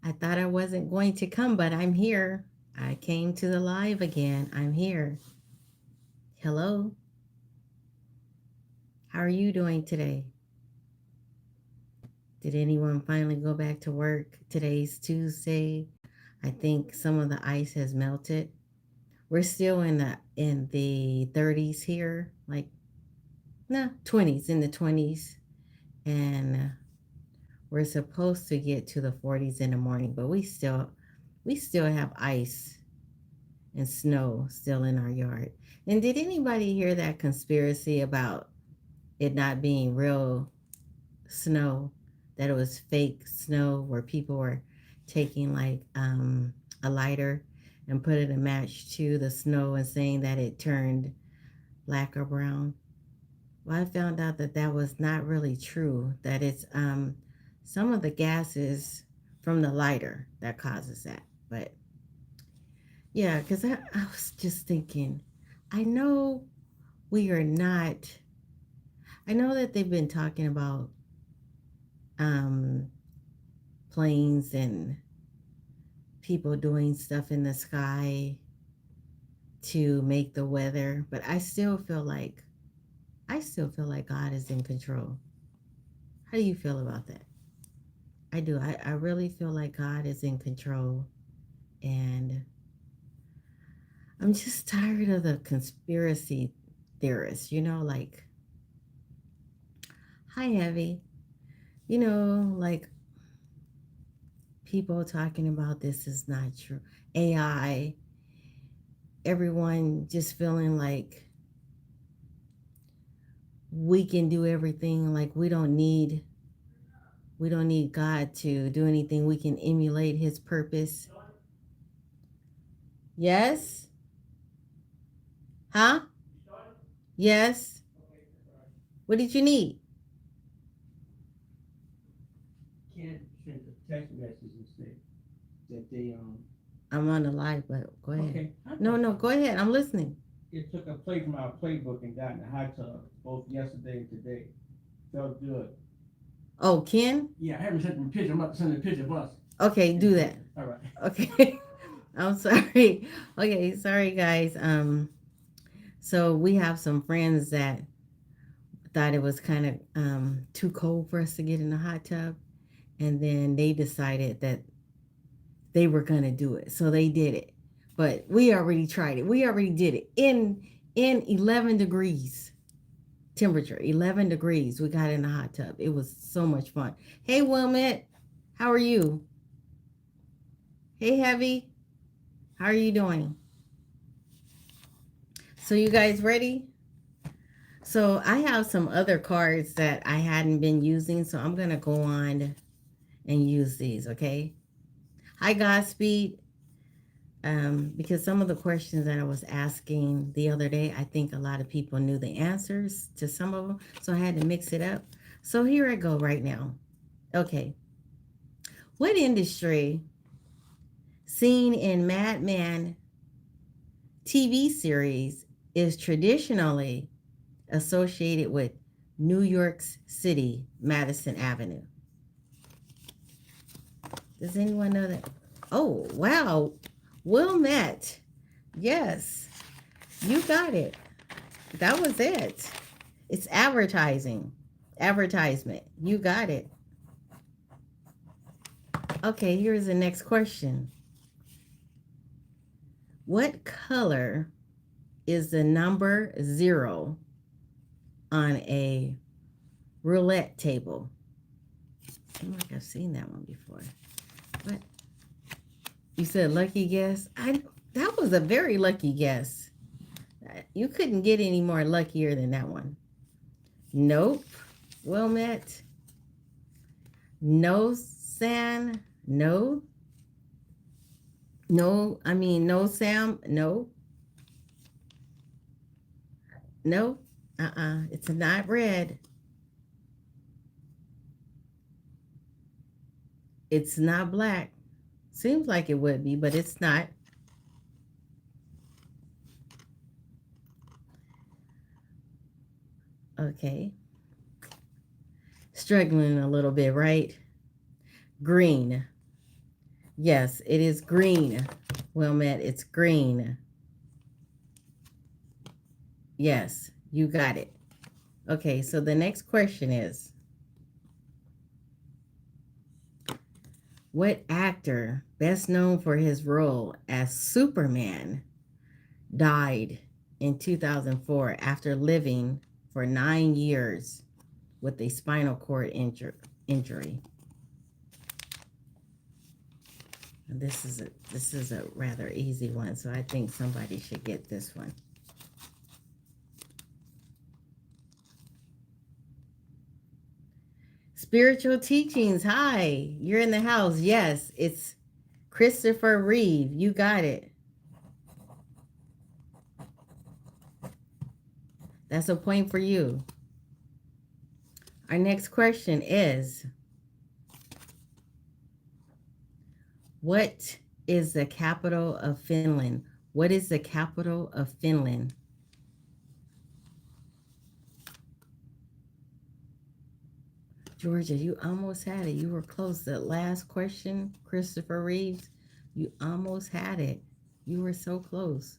I thought I wasn't going to come, but I'm here. I came to the live again. I'm here. Hello. How are you doing today? Did anyone finally go back to work? Today's Tuesday. I think some of the ice has melted. We're still in the 30s here, like no 20s, in the 20s, and we're supposed to get to the 40s in the morning, but we still have ice and snow still in our yard. And did anybody hear that conspiracy about it not being real snow, that it was fake snow where people were taking like a lighter and put it a match to the snow and saying that it turned black or brown? Well, I found out that that was not really true, that it's some of the gases from the lighter that causes that. But yeah, because I was just thinking, I know we are not, I know that they've been talking about um, planes and people doing stuff in the sky to make the weather, but I still feel like God is in control. How do you feel about that? I do. I really feel like God is in control, and I'm just tired of the conspiracy theorists, like, hi, Heavy. Like people talking about this is not true. AI, everyone just feeling like we can do everything, like we don't need God to do anything. We can emulate his purpose. Yes? Huh? Yes. What did you need? Can't send a text message and say that they I'm on the live, but go ahead. okay, I No, thought no, so. go ahead. I'm listening. It took a play from our playbook and got in the hot tub both yesterday and today. Felt good. Oh, Ken? Yeah, I haven't sent them a picture. I'm about to send a picture of us. Okay, do that. All right. Okay. I'm sorry. Okay, sorry guys. So we have some friends that thought it was kind of too cold for us to get in the hot tub, and then they decided that they were going to do it. So they did it. But we already tried it. We already did it in 11 degrees temperature. 11 degrees. We got in the hot tub. It was so much fun. Hey Wilmette, how are you? Hey Heavy, how are you doing? So you guys ready? So I have some other cards that I hadn't been using, so I'm gonna go on and use these. Okay. Hi Godspeed. Because some of the questions that I was asking the other day, I think a lot of people knew the answers to some of them, so I had to mix it up. So here I go right now. Okay. What industry, seen in Mad Men TV series, is traditionally associated with New York's City, Madison Avenue? Does anyone know that? Oh, wow. Well met. Yes, you got it. That was it. It's advertising. Advertisement. You got it. Okay, here's the next question. What color is the number 0 on a roulette table? I feel like I've seen that one before. What? You said lucky guess? That was a very lucky guess. You couldn't get any more luckier than that one. Nope. Well met. No, San. No. No, I mean, no, Sam. No. No. It's not red. It's not black. Seems like it would be, but it's not. Okay. Struggling a little bit, right? Green. Yes, it is green. Wilmette, it's green. Yes, you got it. Okay, so the next question is, what actor, best known for his role as Superman, died in 2004 after living for 9 years with a spinal cord injury? This is a rather easy one, so I think somebody should get this one. Spiritual teachings. Hi, you're in the house. Yes, it's Christopher Reeve. You got it. That's a point for you. Our next question is, what is the capital of Finland? What is the capital of Finland? Georgia, you almost had it. You were close. The last question, Christopher Reeves, you almost had it. You were so close.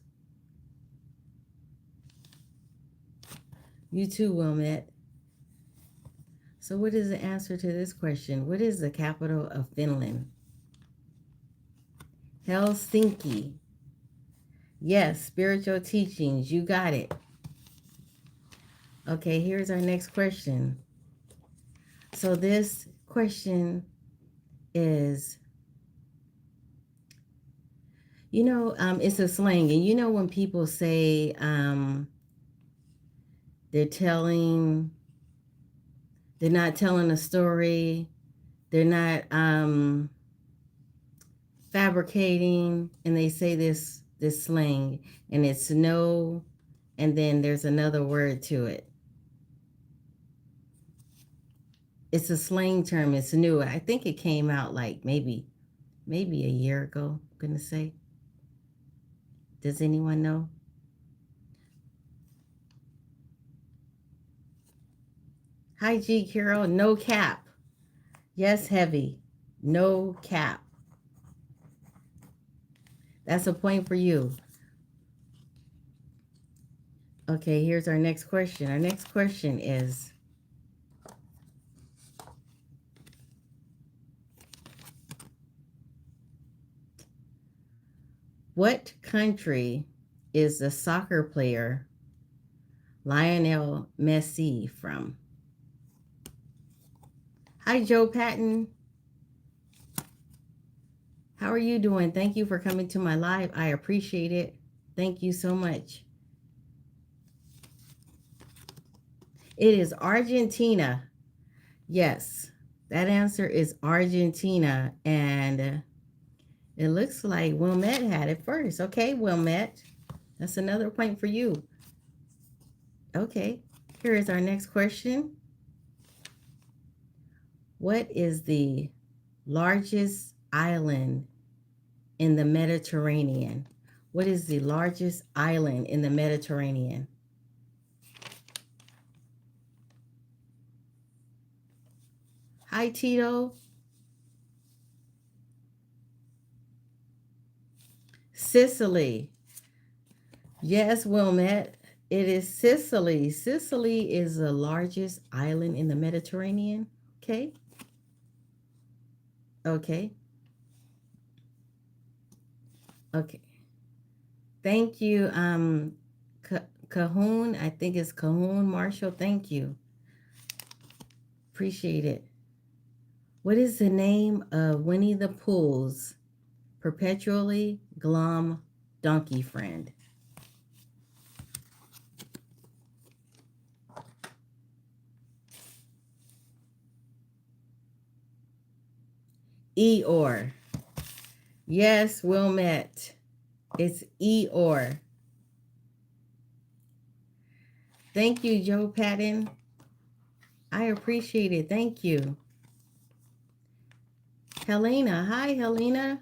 You too, Wilmette. So, what is the answer to this question? What is the capital of Finland? Helsinki. Yes, spiritual teachings. You got it. Okay, here's our next question. So, this question is, it's a slang. And when people say they're telling, they're not telling a story, they're not fabricating, and they say this slang, and it's no, and then there's another word to it. It's a slang term. It's new. I think it came out like maybe a year ago. I'm gonna say. Does anyone know? Hi, G Carol. No cap. Yes, heavy. No cap. That's a point for you. Okay, here's our next question. Our next question is, what country is the soccer player Lionel Messi from? Hi, Joe Patton. How are you doing? Thank you for coming to my live. I appreciate it. Thank you so much. It is Argentina. Yes, that answer is Argentina. And it looks like Wilmette had it first. Okay, Wilmette. That's another point for you. Okay, here is our next question. What is the largest island in the Mediterranean? What is the largest island in the Mediterranean? Hi, Tito. Sicily. Yes, Wilmette. It is Sicily. Sicily is the largest island in the Mediterranean. Okay. Okay. Okay. Thank you, Cahoon. I think it's Cahoon Marshall. Thank you. Appreciate it. What is the name of Winnie the Pooh's perpetually glum donkey friend? Eeyore. Yes, Wilmette. It's Eeyore. Thank you, Joe Patton. I appreciate it. Thank you. Helena. Hi, Helena.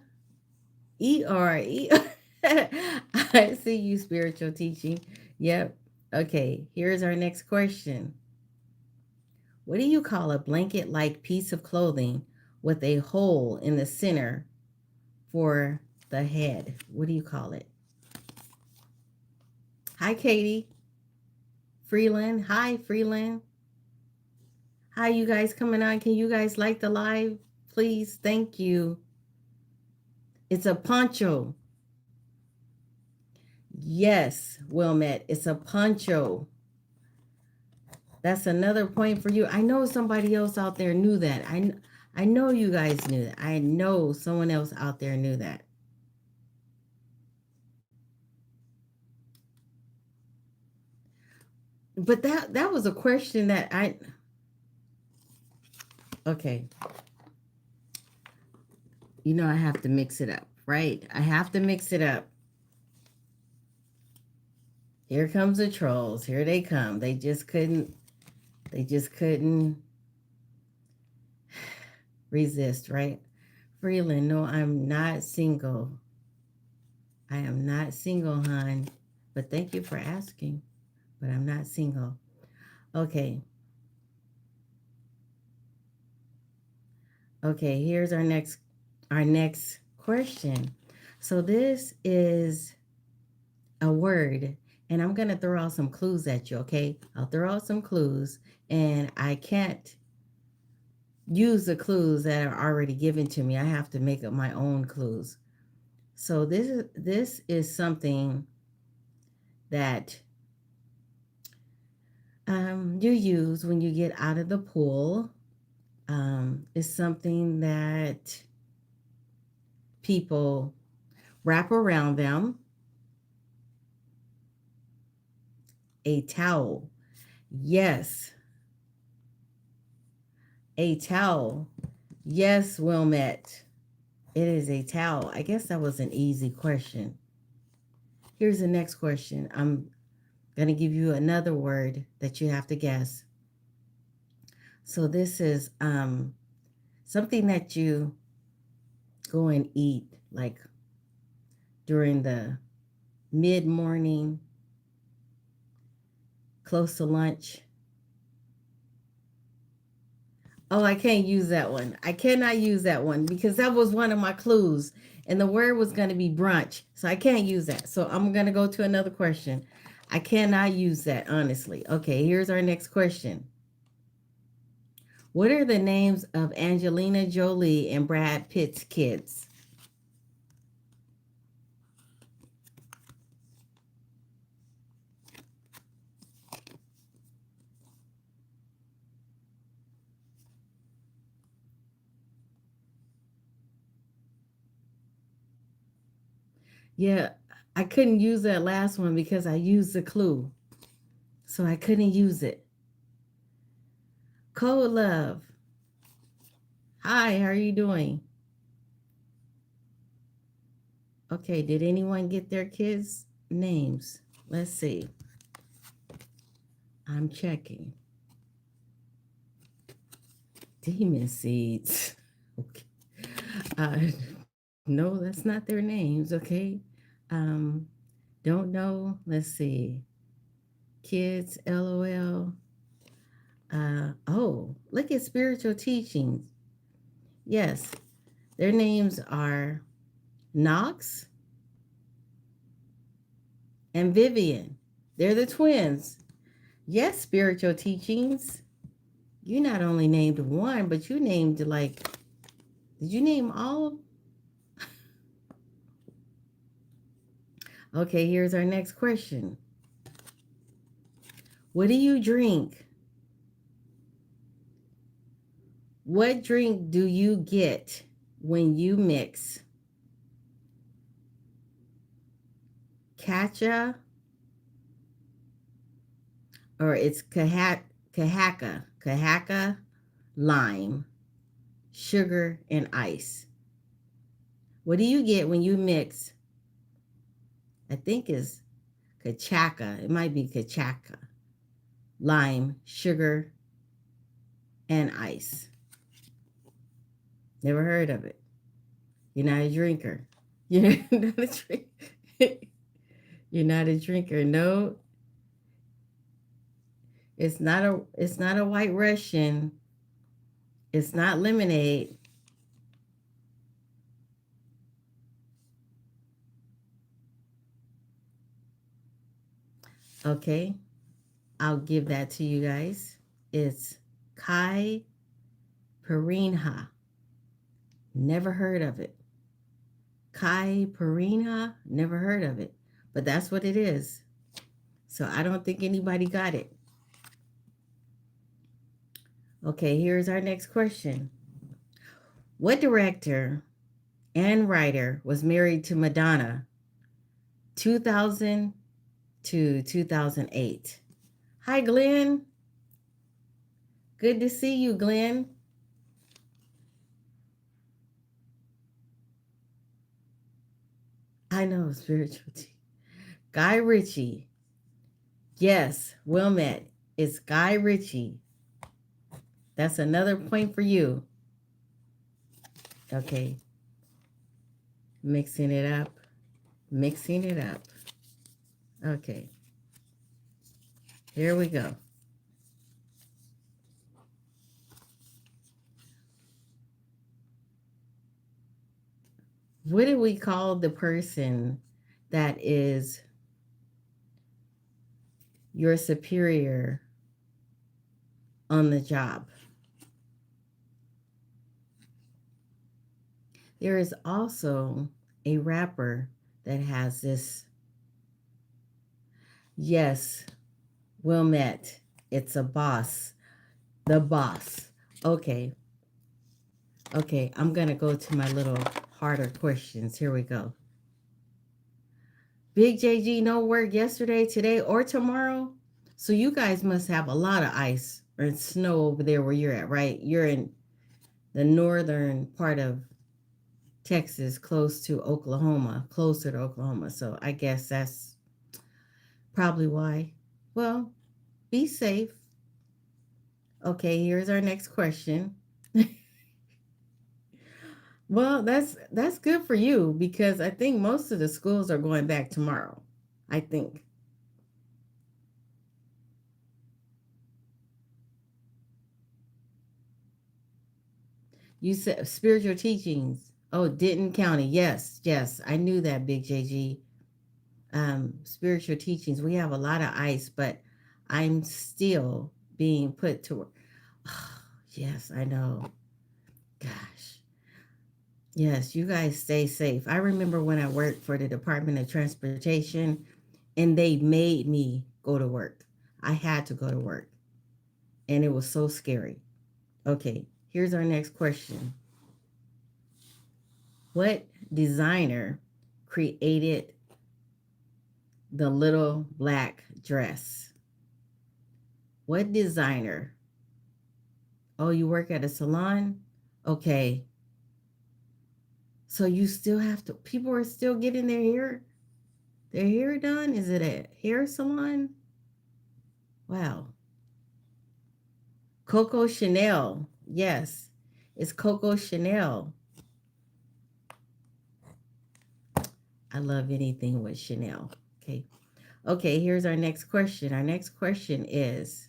Eeyore. I see you, spiritual teaching. Yep. Okay, here's our next question. What do you call a blanket like piece of clothing with a hole in the center for the head. What do you call it? Hi, Katie. Freeland. Hi, Freeland. Hi, you guys coming on. Can you guys like the live? Please. Thank you. It's a poncho. Yes, Wilmette. It's a poncho. That's another point for you. I know somebody else out there knew that. I know you guys knew that. I know someone else out there knew that. But that was a question that I okay. You know I have to mix it up, right? I have to mix it up. Here comes the trolls. Here they come. They just couldn't resist, right? Freeland, no, I'm not single. I am not single, hon. But thank you for asking. But I'm not single. Okay. Okay, here's our next question. So this is a word, and I'm going to throw out some clues at you, okay? I'll throw out some clues, and I can't use the clues that are already given to me. I have to make up my own clues. So this is something that you use when you get out of the pool. It's something that people wrap around them. A towel. Yes, a towel. Yes, Wilmette. It is a towel. I guess that was an easy question. Here's the next question. I'm going to give you another word that you have to guess. So this is something that you go and eat like during the mid morning, close to lunch. Oh, I can't use that one. I cannot use that one because that was one of my clues. And the word was going to be brunch. So I can't use that. So I'm going to go to another question. I cannot use that, honestly. Okay, here's our next question. What are the names of Angelina Jolie and Brad Pitt's kids? Yeah, I couldn't use that last one because I used the clue. So I couldn't use it. Cold Love. Hi, how are you doing? Okay, did anyone get their kids' names? Let's see. I'm checking. Demon Seeds. Okay. Uh, no, that's not their names, okay? Um, don't know. Let's see. Kids, LOL. Oh, look at spiritual teachings. Yes, their names are Knox and Vivian. They're the twins. Yes, spiritual teachings. You not only named one, but you named like, did you name all? Okay, here's our next question. What do you drink? What drink do you get when you mix Kacha or it's Kahaka, lime, sugar, and ice? What do you get when you mix? I think is Kachaka. It might be Kachaka, lime, sugar, and ice. Never heard of it. You're not a drinker. You're not a drinker. You're not a drinker. No, it's not a white Russian. It's not lemonade. Okay, I'll give that to you guys. It's Kai Parinha. Never heard of it. Kai Parinha. Never heard of it. But that's what it is. So I don't think anybody got it. Okay, here's our next question. What director and writer was married to Madonna 2000 to 2008? Hi, Glenn. Good to see you, Glenn. I know, spiritual. Guy Ritchie. Yes, well met. It's Guy Ritchie. That's another point for you. Okay, mixing it up. Mixing it up. Okay, here we go. What do we call the person that is your superior on the job? There is also a rapper that has this. Yes, well met. It's a boss. The boss. Okay. Okay, I'm going to go to my little harder questions. Here we go. Big JG, no work yesterday, today, or tomorrow? So you guys must have a lot of ice or snow over there where you're at, right? You're in the northern part of Texas, close to Oklahoma, closer to Oklahoma. So I guess that's probably why. Well, be safe. Okay, here's our next question. Well, that's good for you because I think most of the schools are going back tomorrow. I think. You said spiritual teachings. Oh, Denton County. Yes, yes. I knew that, Big JG. Spiritual teachings. We have a lot of ice, but I'm still being put to work. Oh, yes, I know. Gosh. Yes, you guys stay safe. I remember when I worked for the Department of Transportation and they made me go to work. I had to go to work, and it was so scary. Okay, here's our next question. What designer created the little black dress? What designer? Oh, you work at a salon? Okay. So you still have to, people are still getting their hair done? Is it a hair salon? Wow. Coco Chanel. Yes, it's Coco Chanel. I love anything with Chanel. Okay. Okay, here's our next question. Our next question is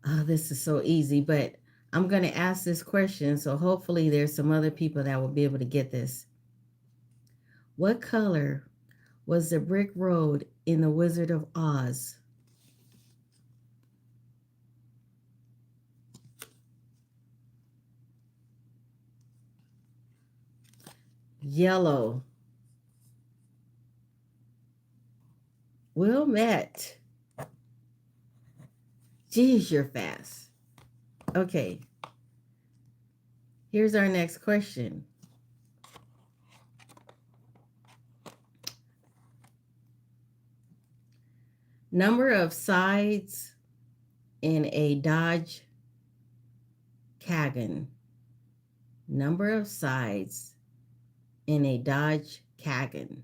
this is so easy, but I'm going to ask this question. So hopefully there's some other people that will be able to get this. What color was the brick road in The Wizard of Oz? Yellow. Well met. Geez, you're fast. Okay, here's our next question. Number of sides in a Dodge Kagan. Number of sides in a Dodge Kagan.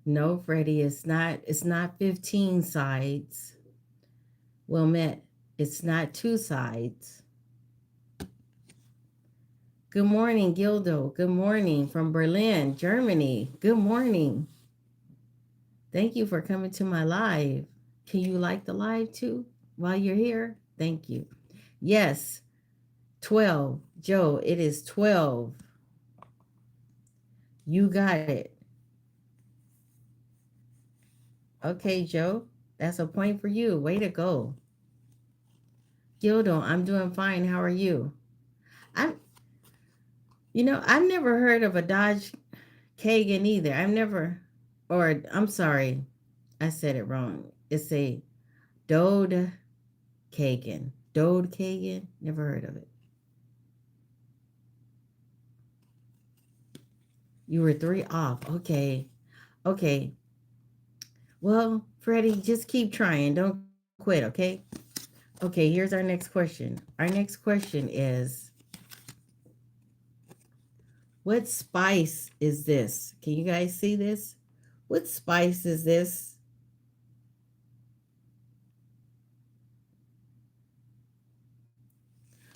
No, Freddie, it's not 15 sides. Well met. It's not two sides. Good morning, Gildo. Good morning from Berlin, Germany. Good morning. Thank you for coming to my live. Can you like the live too while you're here? Thank you. Yes, 12. Joe, it is 12. You got it. Okay, Joe. That's a point for you. Way to go. Gildo, I'm doing fine. How are you? I'm I've never heard of a Dodge Kagan either. I've never or I'm sorry, I said it wrong. It's a Dode Kagan. Dode Kagan? Never heard of it. You were three off. Okay. Okay. Well, Freddie, just keep trying. Don't quit, okay? Okay, here's our next question. Our next question is what spice is this? Can you guys see this? What spice is this?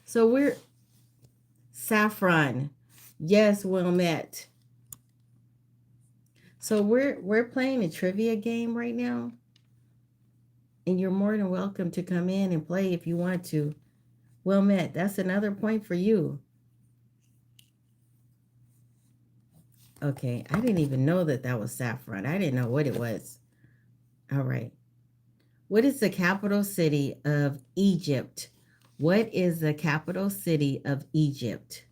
So we're saffron. Yes, well met. So we're playing a trivia game right now, and you're more than welcome to come in and play if you want to. Well met. That's another point for you. Okay, I didn't even know that that was saffron. I didn't know what it was. All right. What is the capital city of Egypt? What is the capital city of Egypt?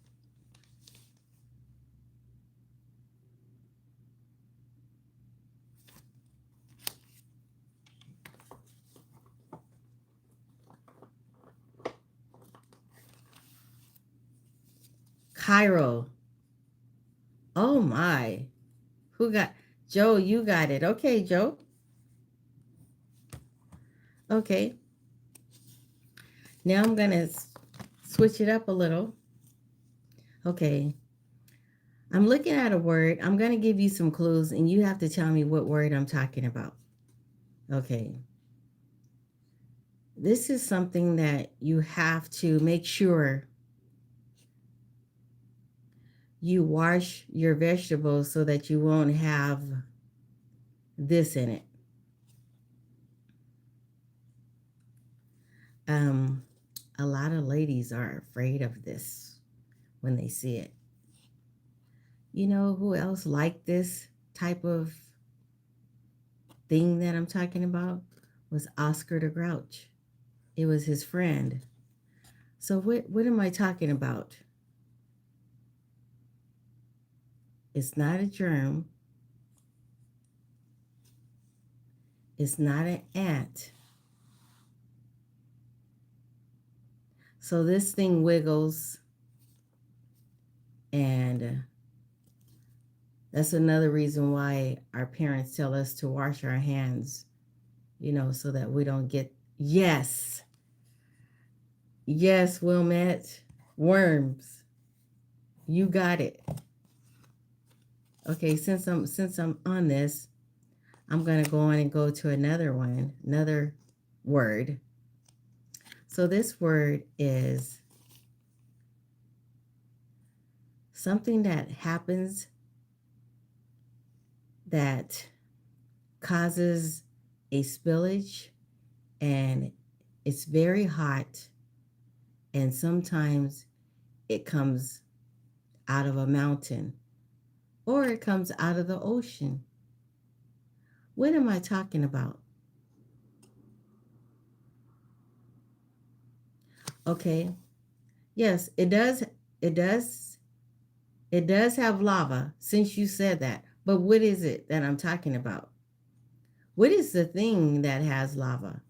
Cairo. Oh my. Who got Joe, you got it. Okay, Joe. Okay. Now I'm going to switch it up a little. Okay. I'm looking at a word. I'm going to give you some clues and you have to tell me what word I'm talking about. Okay. This is something that you have to make sure you wash your vegetables so that you won't have this in it. Um, a lot of ladies are afraid of this when they see it. You know who else liked this type of thing that I'm talking about? Was Oscar the Grouch. It was his friend. So what am I talking about? It's not a germ. It's not an ant. So this thing wiggles, and that's another reason why our parents tell us to wash our hands, so that we don't get. Yes. Yes, Wilmette. Worms. You got it. Okay, since I'm on this, I'm going to go on and go to another one, another word. So this word is something that happens that causes a spillage, and it's very hot, and sometimes it comes out of a mountain or it comes out of the ocean. What am I talking about? Okay. Yes, it does. It does. It does have lava, since you said that. But what is it that I'm talking about? What is the thing that has lava?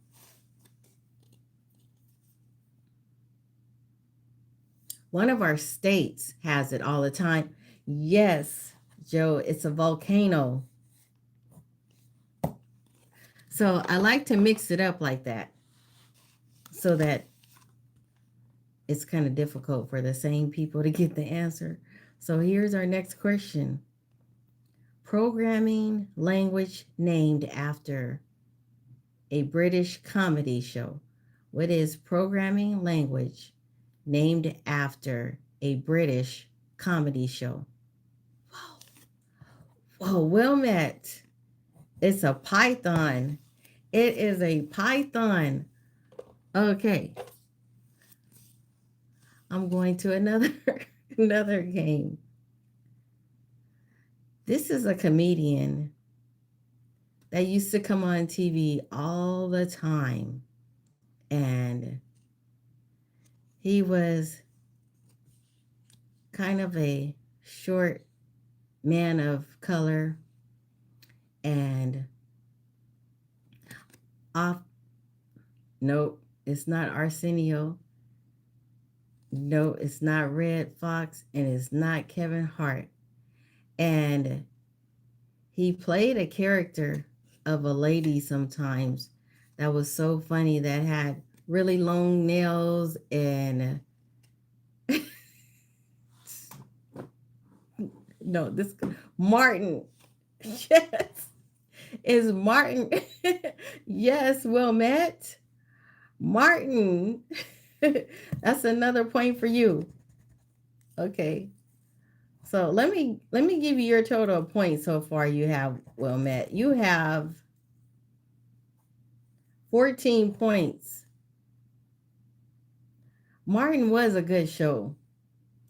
One of our states has it all the time. Yes, Joe, it's a volcano. So I like to mix it up like that so that it's kind of difficult for the same people to get the answer. So here's our next question. Programming language named after a British comedy show. What is programming language named after a British comedy show? Whoa, well met. It's a Python. It is a python. Okay, I'm going to another another game. This is a comedian that used to come on TV all the time, and he was kind of a short man of color, and off. Nope, it's not Arsenio. No, it's not Red Fox, and it's not Kevin Hart. And he played a character of a lady sometimes that was so funny, that had really long nails and no, this Martin. Yes, is Martin. Yes, well met. Martin. That's another point for you. Okay. So let me give you your total of points so far. You have well met. You have 14 points. Martin was a good show.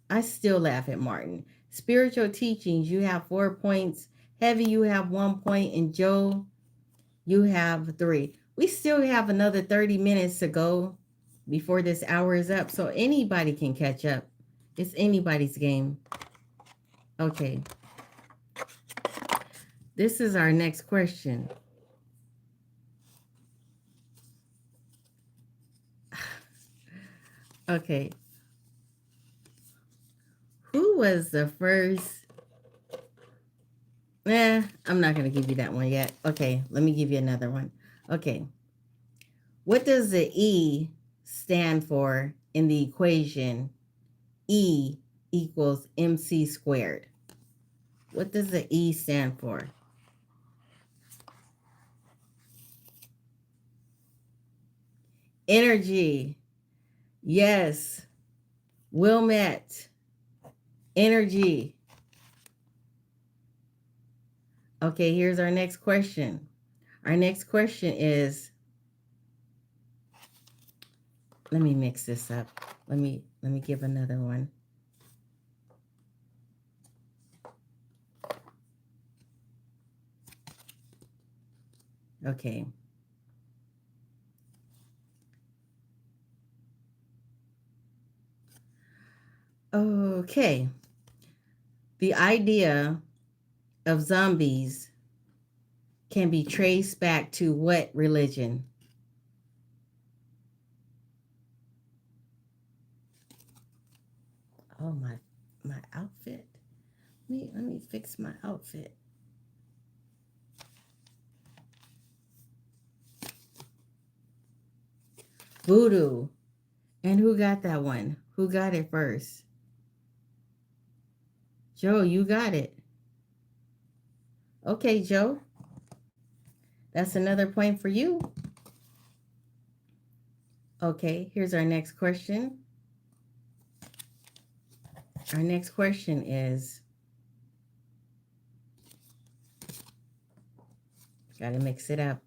I still laugh at Martin. Spiritual teachings, you have 4 points. Heavy, you have 1 point. And Joe, you have three. We still have another 30 minutes to go before this hour is up. So anybody can catch up. It's anybody's game. Okay. This is our next question. Okay. Who was the first? I'm not going to give you that one yet. Okay, let me give you another one. Okay. What does the E stand for in the equation E equals MC squared? What does the E stand for? Energy. Yes. Wilmette. Energy. Okay, here's our next question. Our next question is, let me mix this up. Let me give another one. Okay. Okay. The idea of zombies can be traced back to what religion? Oh, my outfit. Let me fix my outfit. Voodoo. And who got that one? Who got it first? Joe, you got it. Okay, Joe. That's another point for you. Okay, here's our next question. Our next question is, gotta mix it up.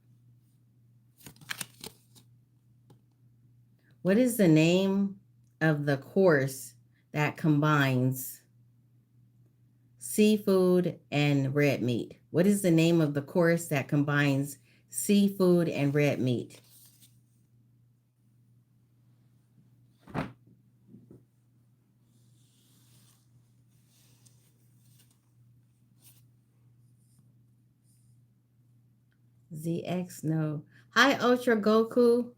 What is the name of the course that combines seafood and red meat? What is the name of the course that combines seafood and red meat? ZX, no. Hi, Ultra Goku.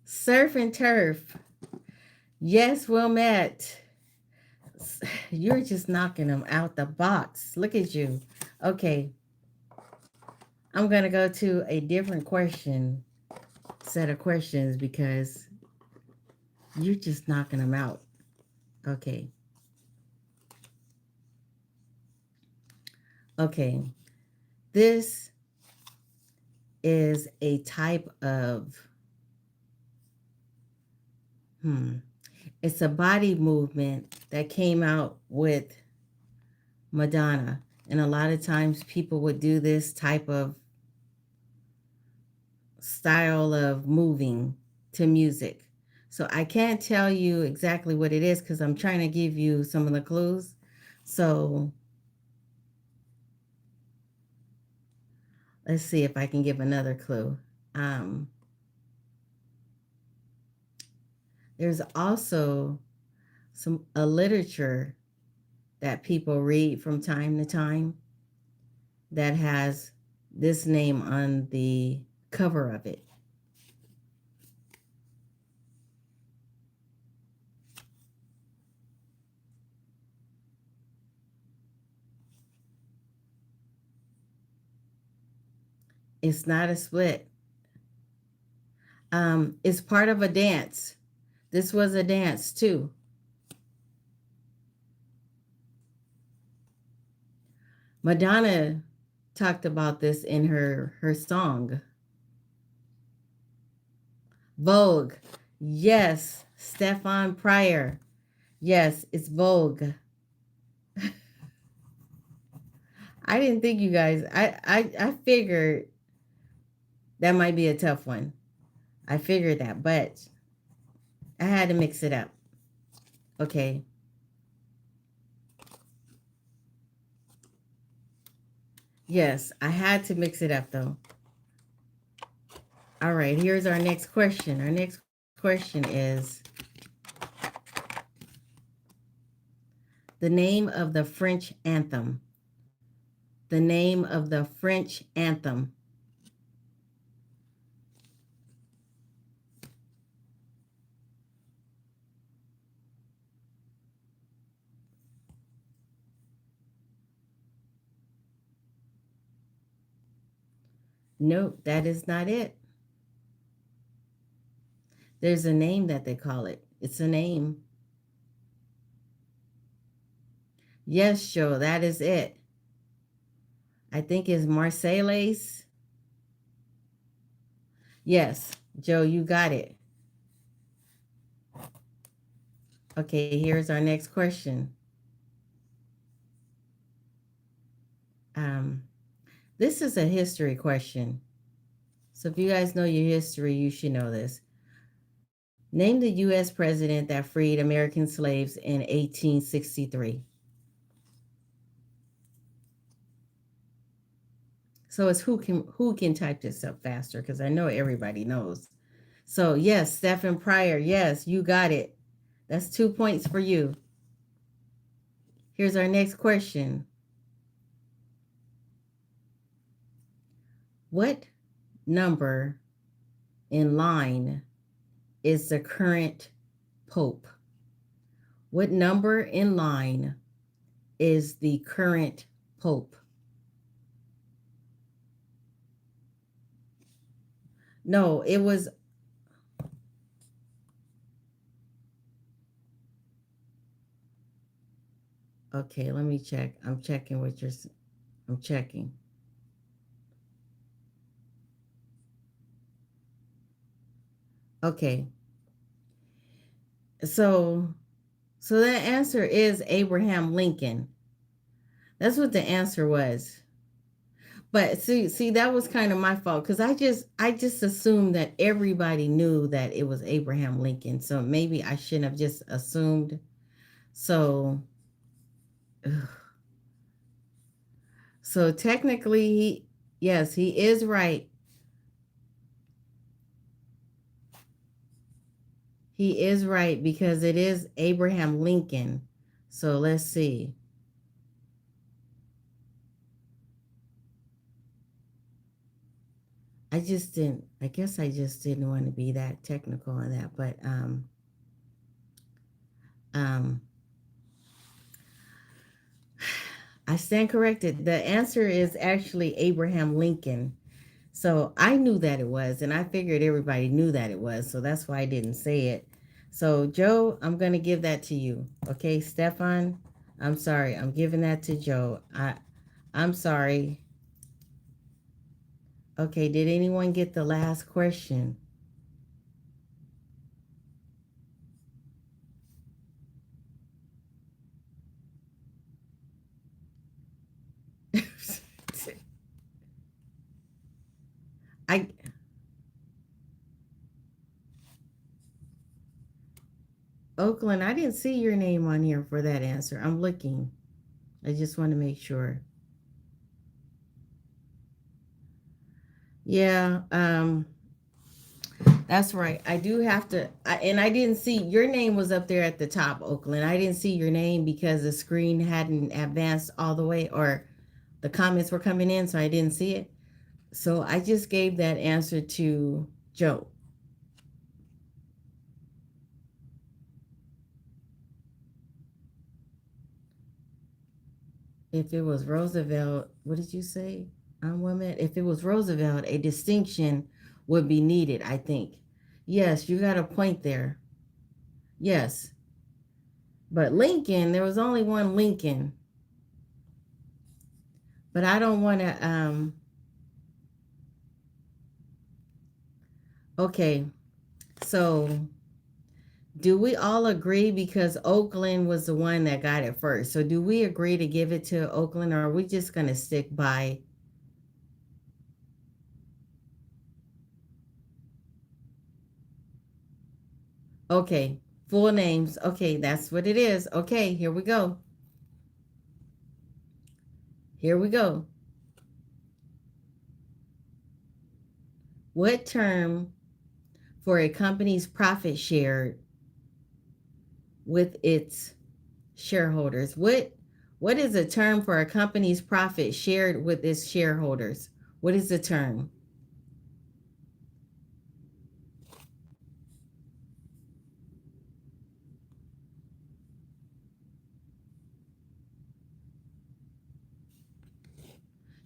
Surf and turf. Yes, well met. You're just knocking them out the box. Look at you. Okay. I'm going to go to a different set of questions, because you're just knocking them out. Okay. Okay. This is a type of, it's a body movement that came out with Madonna. And a lot of times people would do this type of style of moving to music. So I can't tell you exactly what it is because I'm trying to give you some of the clues. So let's see if I can give another clue. Um, there's also some a literature that people read from time to time that has this name on the cover of it. It's not a split. It's part of a dance. This was a dance too. Madonna talked about this in her song Vogue. Yes, Stefan Pryor. Yes, it's Vogue. I didn't think you guys. I figured that might be a tough one. I figured that, but I had to mix it up. Okay. Yes, I had to mix it up though. All right, here's our next question. Our next question is the name of the French anthem. The name of the French anthem. Nope, that is not it. There's a name that they call it. It's a name. Yes, Joe, that is it. I think it's Marseilles. Yes, Joe, you got it. Okay, here's our next question. Um, this is a history question. So if you guys know your history, you should know this. Name the U.S. president that freed American slaves in 1863. So it's who can type this up faster because I know everybody knows. So yes, Stephen Pryor. Yes, you got it. That's 2 points for you. Here's our next question. What number in line is the current pope? What number in line is the current pope? No, it was okay. Let me check. I'm checking what you're. I'm checking. Okay. So, so that answer is Abraham Lincoln. That's what the answer was. But see, that was kind of my fault because I just assumed that everybody knew that it was Abraham Lincoln. So maybe I shouldn't have just assumed. So, so technically, yes, he is right. He is right because it is Abraham Lincoln. So let's see. I just didn't. I guess I just didn't want to be that technical on that, but um, I stand corrected. The answer is actually Abraham Lincoln. So I knew that it was, and I figured everybody knew that it was. So that's why I didn't say it. So Joe, I'm gonna give that to you. Okay, Stefan, I'm sorry. I'm giving that to Joe. I'm sorry. Okay, did anyone get the last question? I Oakland, I didn't see your name on here for that answer. I'm looking. I just want to make sure. Yeah, that's right. I do have to, and I didn't see your name was up there at the top, Oakland. I didn't see your name because the screen hadn't advanced all the way, or the comments were coming in, so I didn't see it. So I just gave that answer to Joe. If it was Roosevelt, what did you say? Women. If it was Roosevelt, a distinction would be needed, I think. Yes, you got a point there. Yes. But Lincoln, there was only one Lincoln. But I don't want to. Okay, so do we all agree because Oakland was the one that got it first? So do we agree to give it to Oakland, or are we just going to stick by? Okay, full names. Okay, that's what it is. Okay, here we go. Here we go. What term for a company's profit shared with its shareholders? What is a term for a company's profit shared with its shareholders? What is the term?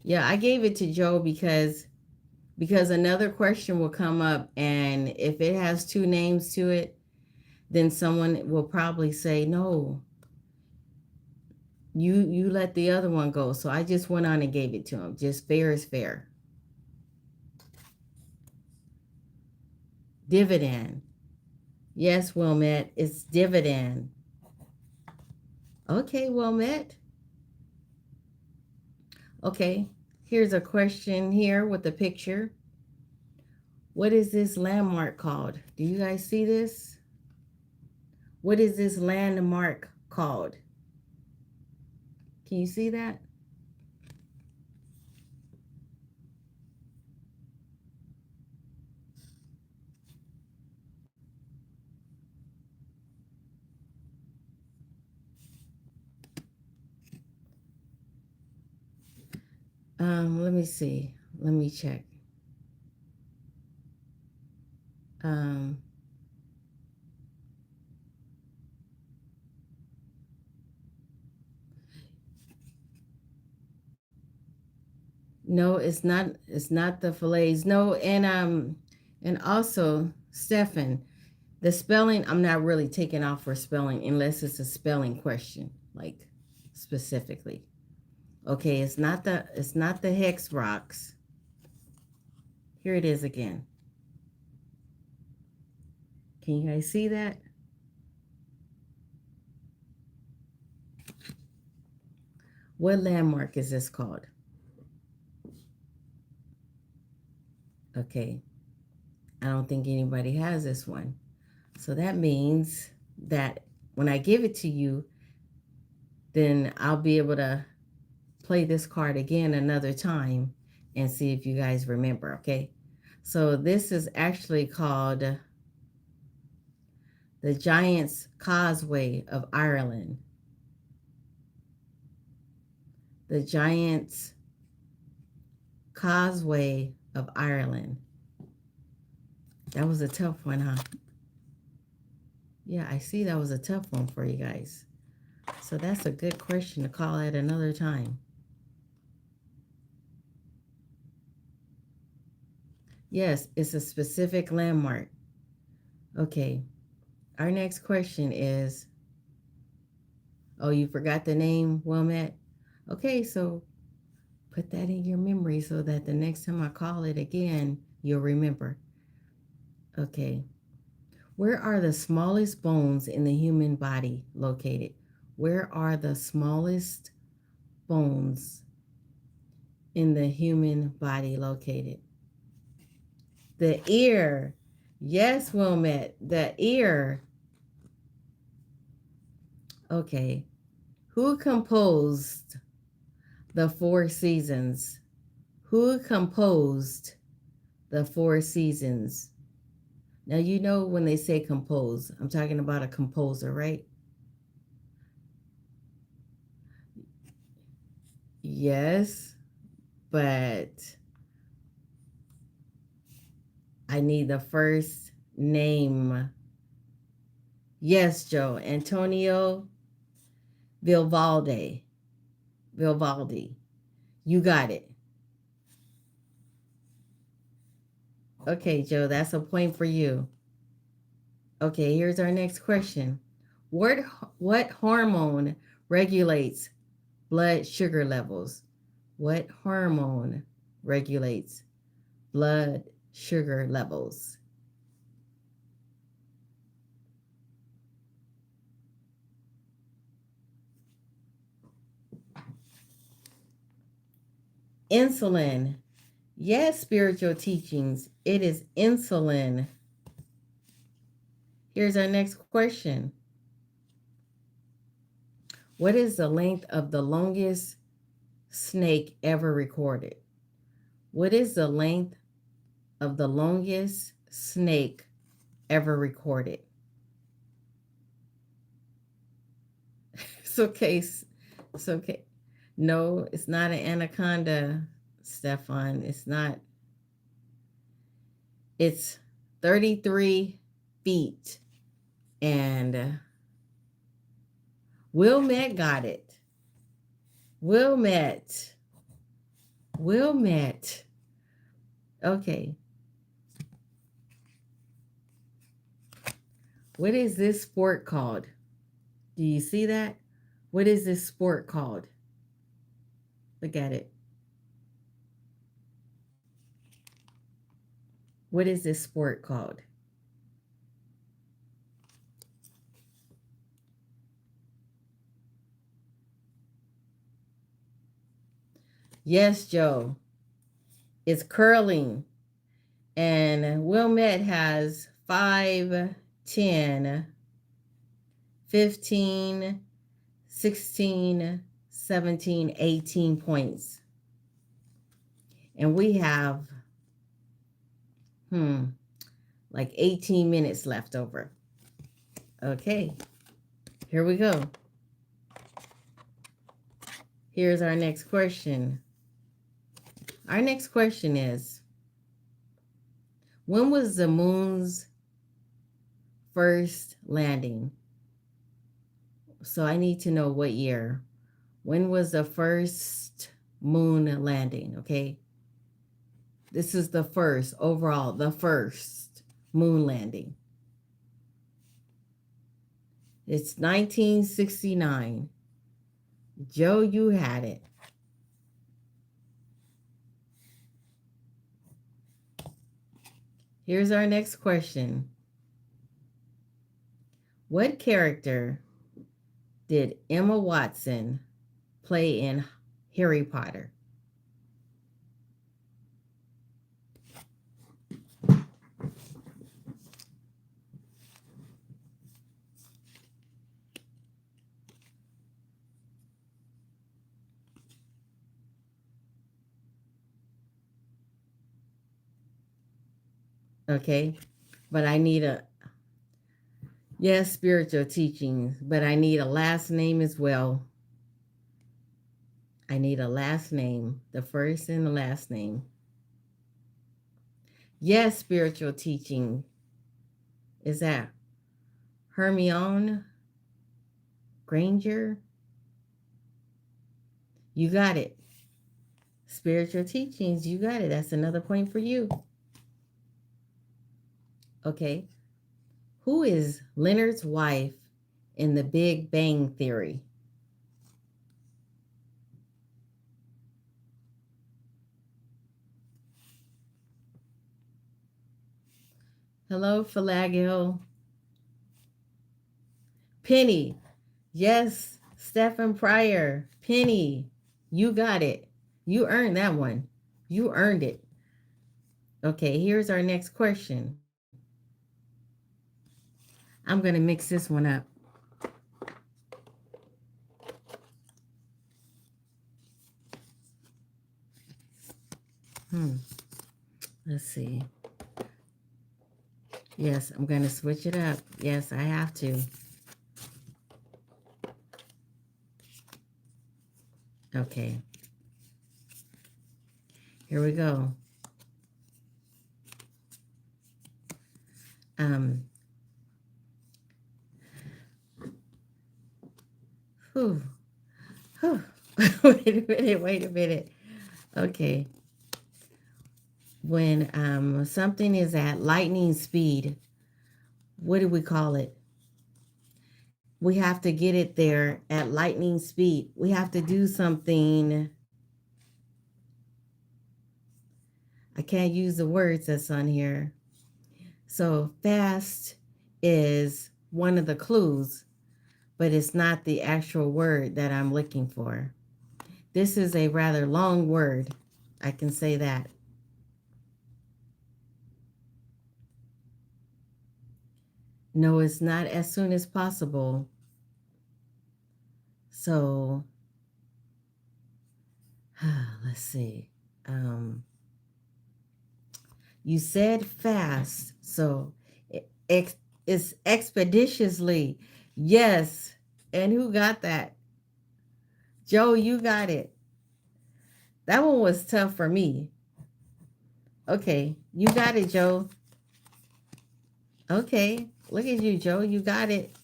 Yeah, I gave it to Joe because another question will come up, and if it has two names to it, then someone will probably say no. You let the other one go. So I just went on and gave it to him. Just fair is fair. Dividend. Yes, Wilmette, it's dividend. Okay, Wilmette. Okay, here's a question here with a picture. What is this landmark called? Do you guys see this? What is this landmark called? Can you see that? Let me see. Let me check. Um, no, it's not. It's not the fillets. No, and also, Stefan, the spelling. I'm not really taking off for spelling unless it's a spelling question, like specifically. Okay, it's not the hex rocks. Here it is again. Can you guys see that? What landmark is this called? Okay, I don't think anybody has this one. So that means that when I give it to you, then I'll be able to play this card again another time and see if you guys remember, okay? So this is actually called the Giant's Causeway of Ireland. The Giant's Causeway of Ireland. That was a tough one, huh? Yeah, I see that was a tough one for you guys. So that's a good question to call at another time. Yes, it's a specific landmark. Okay, our next question is, oh, you forgot the name, Wilmette? Okay, so put that in your memory so that the next time I call it again, you'll remember. Okay, where are the smallest bones in the human body located? Where are the smallest bones in the human body located? The ear. Yes, Wilmette, the ear. Okay. Who composed the Four Seasons? Who composed the Four Seasons? Now, you know when they say compose, I'm talking about a composer, right? Yes, but I need the first name. Yes, Joe. Antonio Vivaldi. Vivaldi. You got it. Okay, Joe, that's a point for you. Okay, here's our next question. What what hormone regulates blood sugar levels? What hormone regulates blood sugar levels? Insulin. Yes, spiritual teachings. It is insulin. Here's our next question. What is the length of the longest snake ever recorded? What is the length of the longest snake ever recorded? It's okay. It's okay. No, it's not an anaconda, Stefan. It's not. It's 33 feet. And Wilmette got it. Wilmette. Wilmette. Okay. What is this sport called? Do you see that? What is this sport called? Look at it. What is this sport called? Yes, Joe. It's curling. And Wilmette has 5, 10, 15, 16, 17, 18 points. And we have, like 18 minutes left over. Okay, here we go. Here's our next question. Our next question is, when was the moon's first landing? So I need to know what year. When was the first moon landing? Okay. This is the first, overall, the first moon landing. It's 1969. Joe, you had it. Here's our next question. What character did Emma Watson play in Harry Potter? Okay, but I need a, yes, spiritual teachings, but I need a last name as well. I need a last name, the first and the last name. Yes, spiritual teaching. Is that Hermione Granger? You got it. Spiritual teachings, you got it. That's another point for you. Okay. Who is Leonard's wife in the Big Bang Theory? Hello, Falagil. Penny. Yes, Stephen Pryor. Penny. You got it. You earned that one. You earned it. Okay, here's our next question. I'm going to mix this one up. Hmm. Let's see. Yes, I'm going to switch it up. Yes, I have to. Okay. Here we go. Um. Whew. Whew. Wait a minute. Wait a minute. Okay. When something is at lightning speed, what do we call it? We have to get it there at lightning speed. We have to do something. I can't use the words that's on here. So fast is one of the clues, but it's not the actual word that I'm looking for. This is a rather long word. I can say that. No, it's not as soon as possible. So let's see. Um, you said fast, so it's expeditiously. Yes. And who got that? Joe, you got it. That one was tough for me. Okay, you got it, Joe. Okay, look at you, Joe. You got it.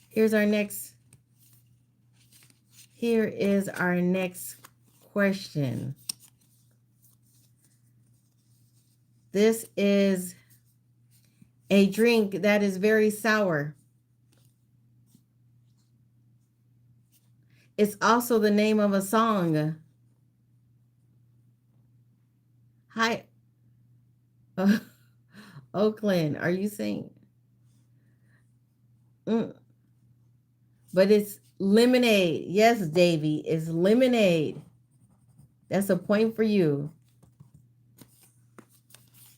Here's our next. Here is our next question. This is a drink that is very sour. It's also the name of a song. Hi, Oakland. Are you saying? Mm, but it's lemonade. Yes, Davy, it's lemonade. That's a point for you.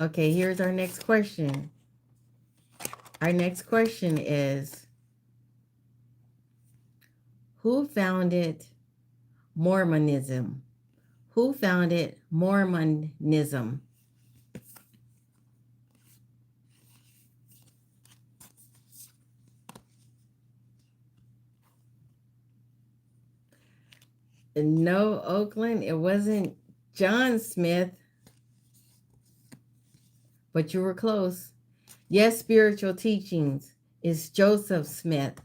Okay, here's our next question. Our next question is, who founded Mormonism? Who founded Mormonism? No, Oakland, it wasn't John Smith, but you were close. Yes, spiritual teachings is Joseph Smith.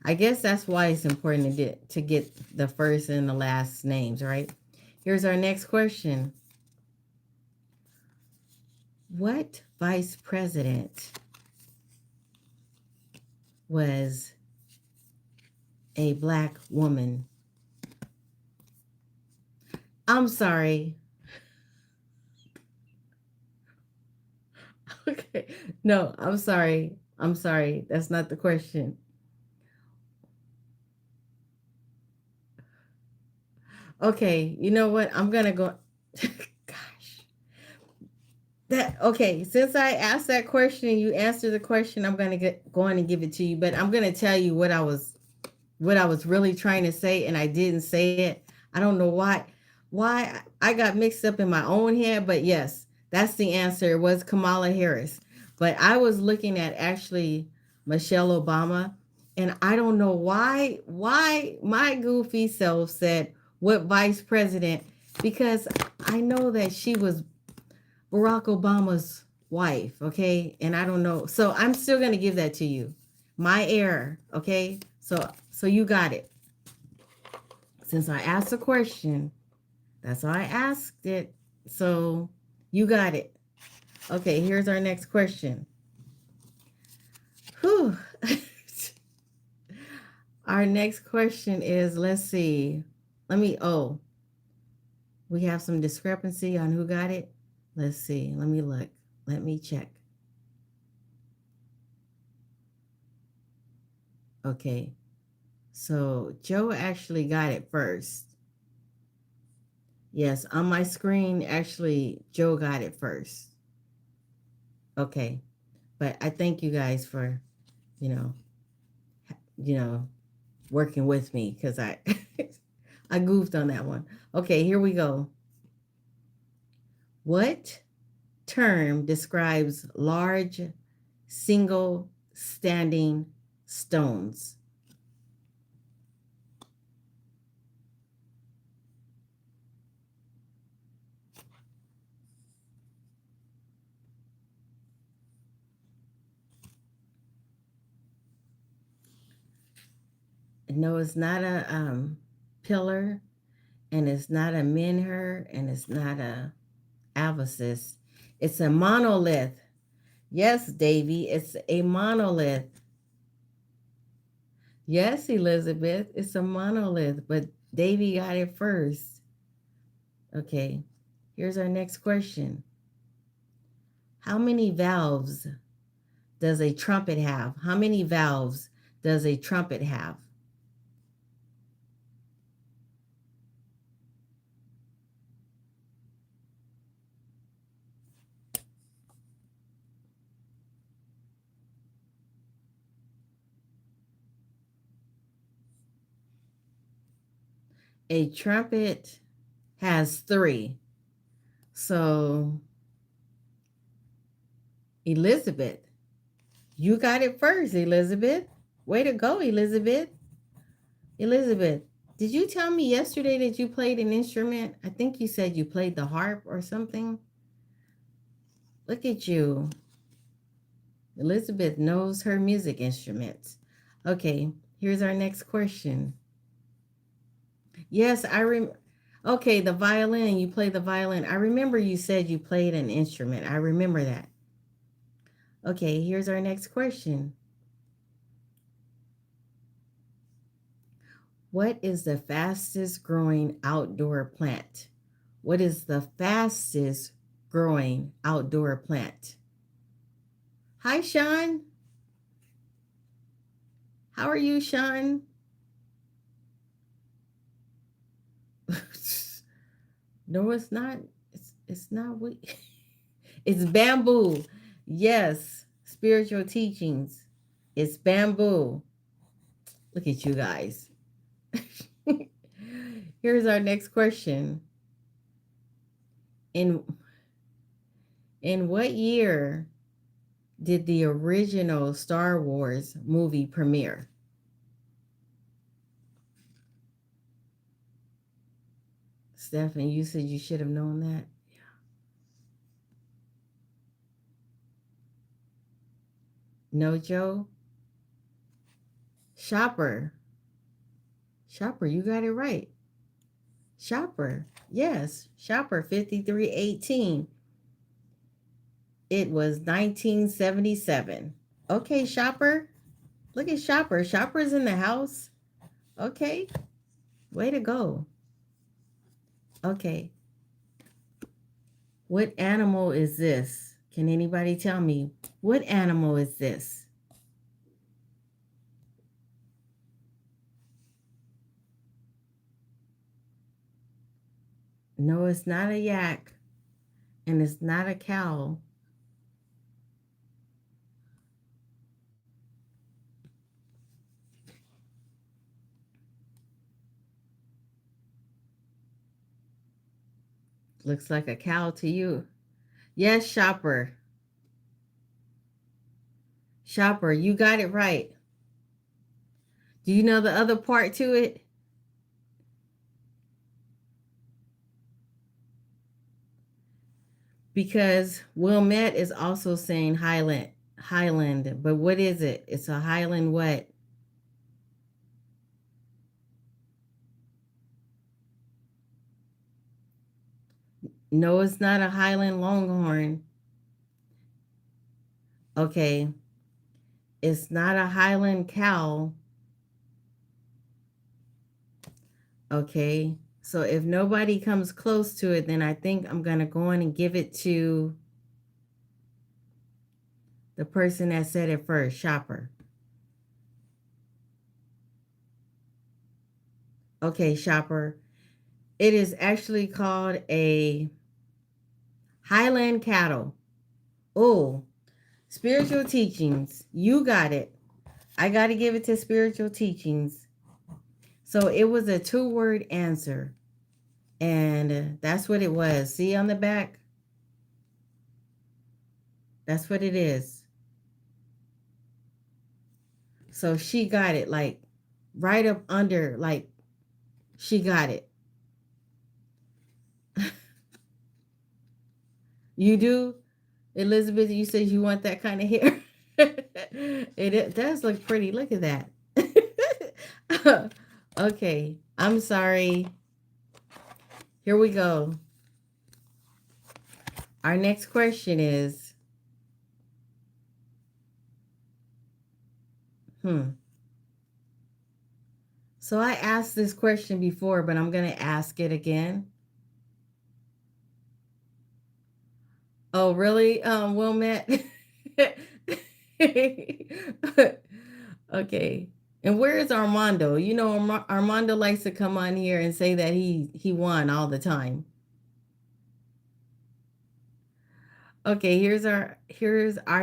I guess that's why it's important to get the first and the last names, right? Here's our next question. What vice president was a black woman? I'm sorry. Okay. No, I'm sorry. I'm sorry. That's not the question. Okay, you know what? I'm gonna go. Gosh, that okay. Since I asked that question, you answered the question. I'm gonna get going and give it to you. But I'm gonna tell you what I was really trying to say, and I didn't say it. I don't know why I got mixed up in my own head. But yes, that's the answer. It was Kamala Harris. But I was looking at actually Michelle Obama, and I don't know why my goofy self said what vice president, because I know that she was Barack Obama's wife, okay? And I don't know. So I'm still going to give that to you. My error, okay? So you got it. Since I asked a question, that's why I asked it. So you got it. Okay, here's our next question. Whew. Our next question is, let's see. We have some discrepancy on who got it. Let's see. Let me look. Let me check. Okay. So Joe actually got it first. Yes, on my screen, actually, Joe got it first. Okay. But I thank you guys for, you know, you know, working with me because I I goofed on that one. Okay, here we go. What term describes large single standing stones? No, it's not a pillar, and it's not a menhir, and it's not a avosis. It's a monolith. Yes, Davy, it's a monolith. Yes, Elizabeth, it's a monolith, but Davy got it first. Okay, here's our next question. How many valves does a trumpet have? How many valves does a trumpet have? A trumpet has three. So, Elizabeth, you got it first, Elizabeth. Way to go, Elizabeth. Elizabeth, did you tell me yesterday that you played an instrument? I think you said you played the harp or something. Look at you. Elizabeth knows her music instruments. Okay, here's our next question. Yes, Okay, the violin. You play the violin. I remember you said you played an instrument. I remember that. Okay, here's our next question. What is the fastest growing outdoor plant? What is the fastest growing outdoor plant? Hi, Sean. How are you, Sean? No, it's not. It's not wheat. It's bamboo. Yes, spiritual teachings. It's bamboo. Look at you guys. Here's our next question. In in what year did the original Star Wars movie premiere? Stephen, you said you should have known that. No, Joe? Shopper. Shopper, you got it right. Shopper. Yes, Shopper 5318. It was 1977. Okay, Shopper. Look at Shopper. Shopper's in the house. Okay. Way to go. Okay. What animal is this? Can anybody tell me? What animal is this? No, it's not a yak, and it's not a cow. Looks like a cow to you. Yes, Shopper. Shopper, you got it right. Do you know the other part to it? Because Wilmette is also saying Highland. Highland, but what is it? It's a Highland what? No, it's not a Highland Longhorn. Okay, it's not a Highland cow. Okay, so if nobody comes close to it, then I think I'm going to go in and give it to the person that said it first, Shopper. Okay, Shopper. It is actually called a Highland cattle. Oh, spiritual teachings. You got it. I got to give it to spiritual teachings. So it was a two-word answer. And that's what it was. See on the back? That's what it is. So she got it like right up under, like she got it. You do, Elizabeth. You said you want that kind of hair. It does look pretty. Look at that. Okay, I'm sorry. Here we go. Our next question is, hmm. So I asked this question before, but I'm gonna ask it again. Oh, really, Wilmette? Okay. And where is Armando? You know, Armando likes to come on here and say that he won all the time. Okay, here's our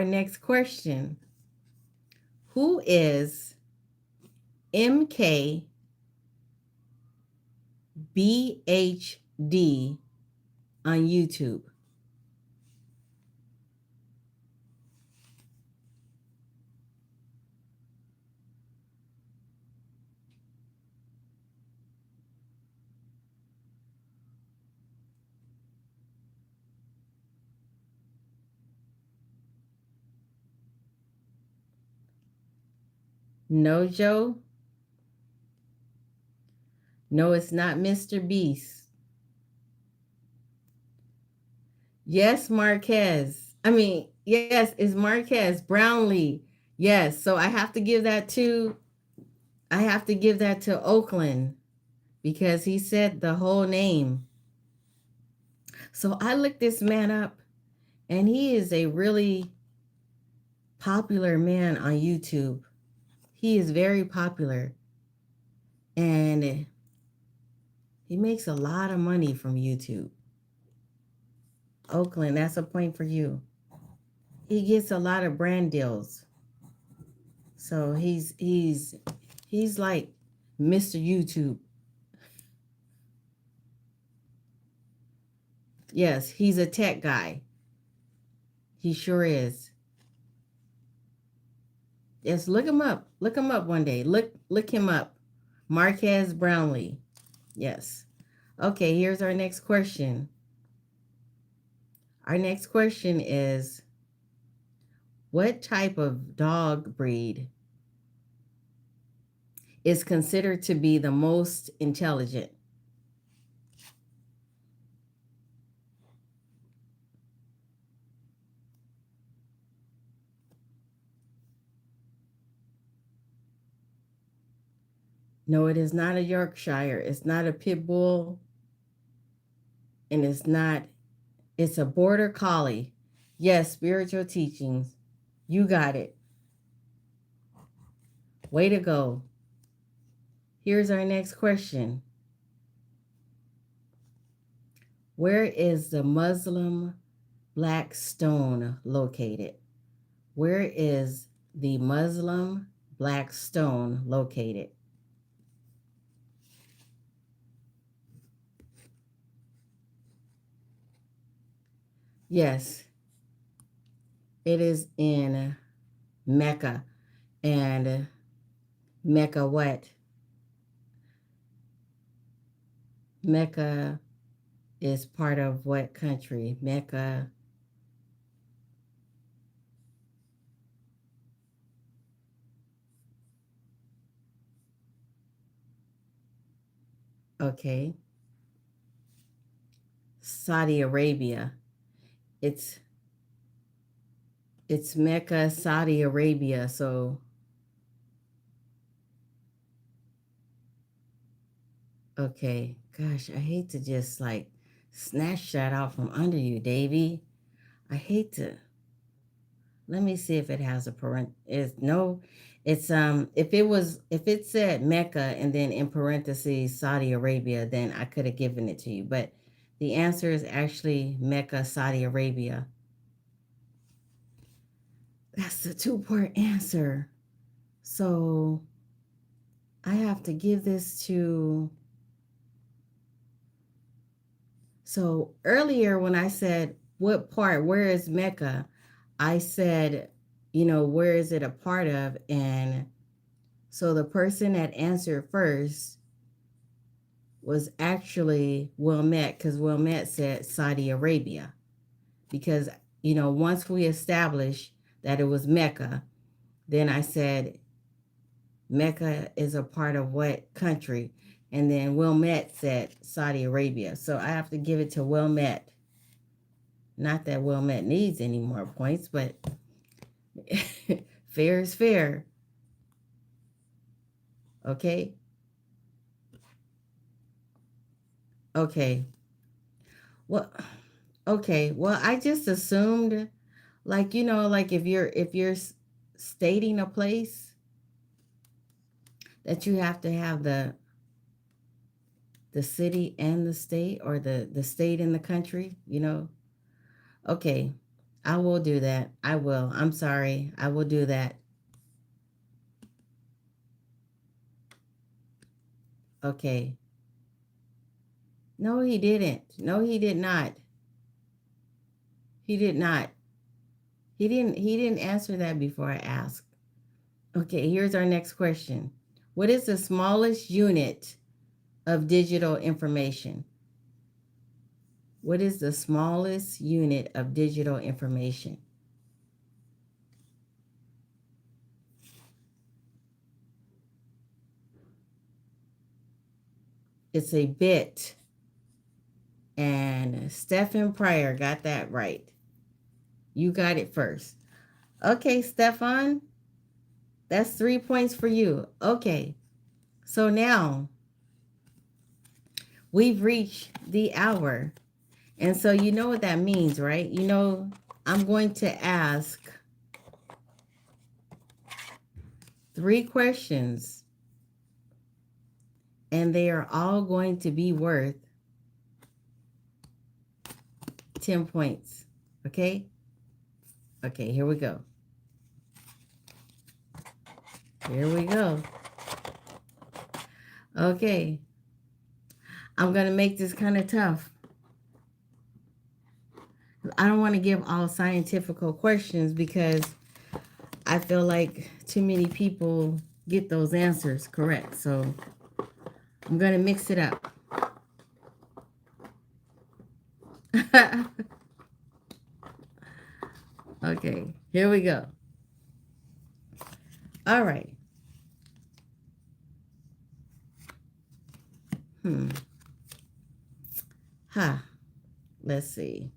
next question. Who is MKBHD on YouTube? No, Joe. No, it's not Mr. Beast. Yes, Marquez. I mean, yes, it's Marquez Brownlee. Yes, so I have to give that to Oakland because he said the whole name. So I looked this man up, and he is a really popular man on YouTube. He is very popular, and he makes a lot of money from YouTube. Oakland, that's a point for you. He gets a lot of brand deals. So he's like Mr. YouTube. Yes, he's a tech guy. He sure is. Yes, look him up. Look him up one day. Look him up. Marquez Brownlee. Yes. Okay, here's our next question. Our next question is, what type of dog breed is considered to be the most intelligent? No, it is not a Yorkshire. It's not a pit bull. And it's a border collie. Yes, spiritual teachings. You got it. Way to go. Here's our next question. Where is the Muslim black stone located? Where is the Muslim black stone located? Yes, it is in Mecca. And Mecca what? Mecca is part of what country? Mecca. Okay. Saudi Arabia. It's it's Mecca, Saudi Arabia. So, okay. Gosh, I hate to just like snatch that out from under you, Davy. I hate to. Let me see if it has a parent. Is no, it's if it said Mecca and then in parentheses Saudi Arabia, then I could have given it to you. But the answer is actually Mecca, Saudi Arabia. That's the two-part answer. So I have to give this to. So earlier when I said what part, where is Mecca? I said, you know, where is it a part of? And so the person that answered first was actually Wilmette, because Wilmette said Saudi Arabia. Because, you know, once we established that it was Mecca, then I said, Mecca is a part of what country? And then Wilmette said Saudi Arabia. So I have to give it to Wilmette. Not that Wilmette needs any more points, but fair is fair. Okay. Okay. Well, okay. Well, I just assumed, like, you know, like if you're stating a place, that you have to have the city and the state, or the state and the country, you know. Okay. I will do that. I will. I'm sorry. I will do that. Okay. No, he didn't. No, he did not. He did not. He didn't answer that before I asked. Okay, here's our next question. What is the smallest unit of digital information? What is the smallest unit of digital information? It's a bit. And Stephen Pryor got that right. You got it first. Okay, Stefan, that's 3 points for you. Okay, so now we've reached the hour. And so you know what that means, right? You know, I'm going to ask 3 questions, and they are all going to be worth 10 points. Okay? Okay, here we go. Here we go. Okay. I'm going to make this kind of tough. I don't want to give all scientific questions because I feel like too many people get those answers correct. So I'm going to mix it up. Okay, here we go. All right. Hmm. Huh. Let's see.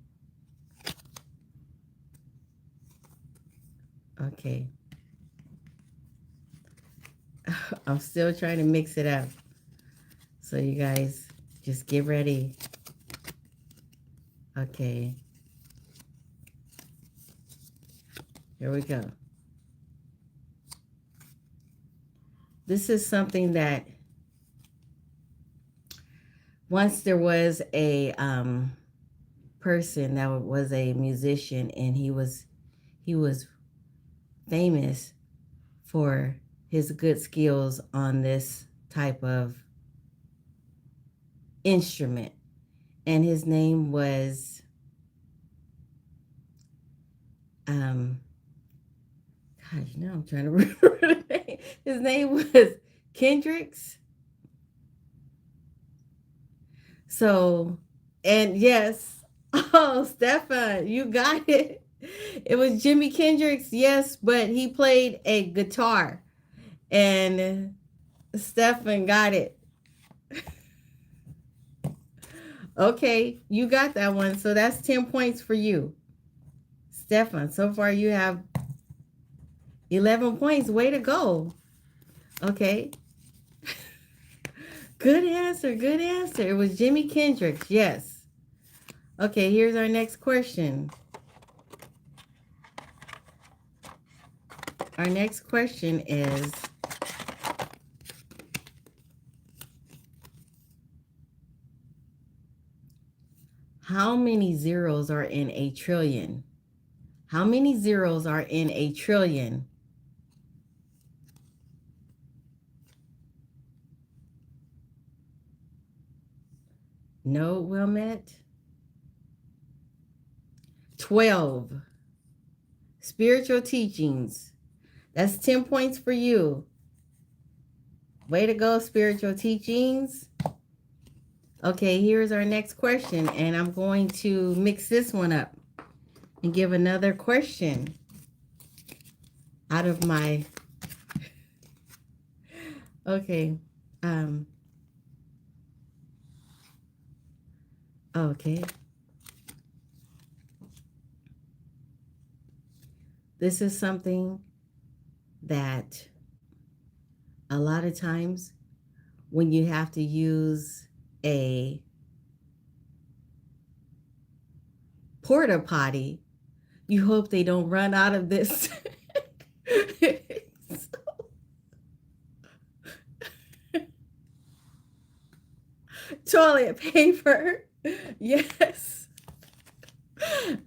Okay. I'm still trying to mix it up. So you guys just get ready. Okay. Here we go. This is something that once there was a person that was a musician, and he was famous for his good skills on this type of instrument, and his name was gosh, now I'm trying to remember the name. His name was Kendricks. So, and yes, oh, Stefan, you got it. It was Jimi Kendricks, yes, but he played a guitar, and Stefan got it. Okay, you got that one. So that's 10 points for you. Stefan, so far you have 11 points. Way to go. Okay. Good answer. Good answer. It was Jimi Kendricks. Yes. Okay, here's our next question. Our next question is, how many zeros are in a trillion? How many zeros are in a trillion? No, Wilmette? 12. Spiritual teachings. That's 10 points for you. Way to go, spiritual teachings. Okay, here's our next question, and I'm going to mix this one up and give another question out of my. Okay. Um. Okay. This is something that a lot of times when you have to use a porta potty, you hope they don't run out of this toilet paper. Yes.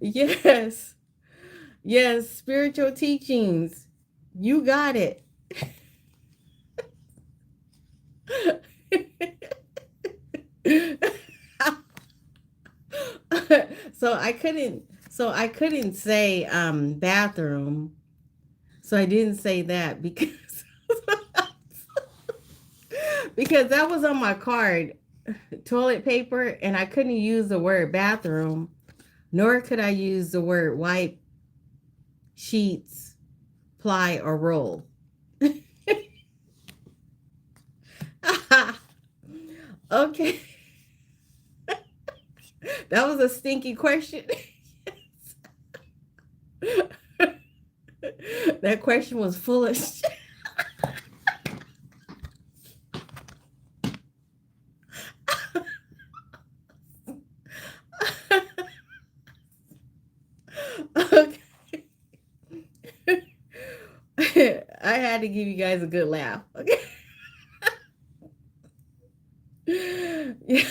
Yes. Yes. Spiritual teachings. You got it. so I couldn't say bathroom. So I didn't say that because because that was on my card, toilet paper, and I couldn't use the word bathroom, nor could I use the word wipe, sheets, ply, or roll. Okay. That was a stinky question. That question was foolish. Okay. I had to give you guys a good laugh. Okay. Yeah.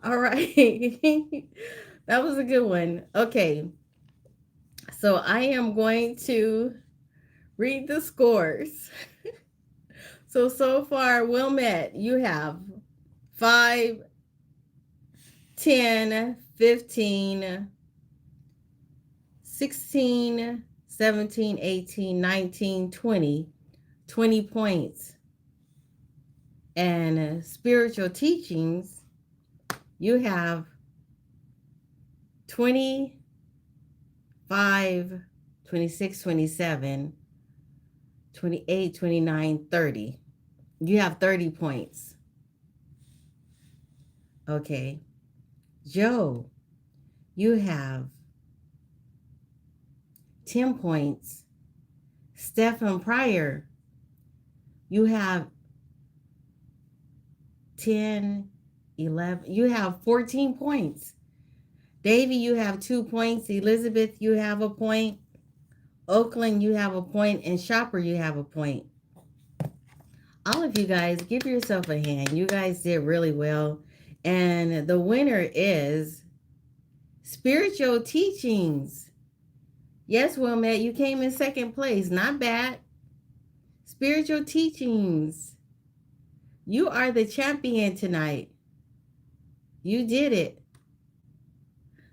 All right. That was a good one. Okay. So I am going to read the scores. So far, Wilmette, you have 5, 10, 15, 16, 17, 18, 19, 20, 20 points. And spiritual teachings, you have 25, 26, 27, 28, 29, 30. You have 30 points. Okay. Joe, you have 10 points. Stephen Pryor, you have 10, 11. You have 14 points. Davy, you have 2 points. Elizabeth, you have a point. Oakland, you have a point. And Shopper, you have a point. All of you guys, give yourself a hand. You guys did really well. And the winner is Spiritual Teachings. Yes, Wilmette, you came in second place. Not bad. Spiritual Teachings. You are the champion tonight. You did it.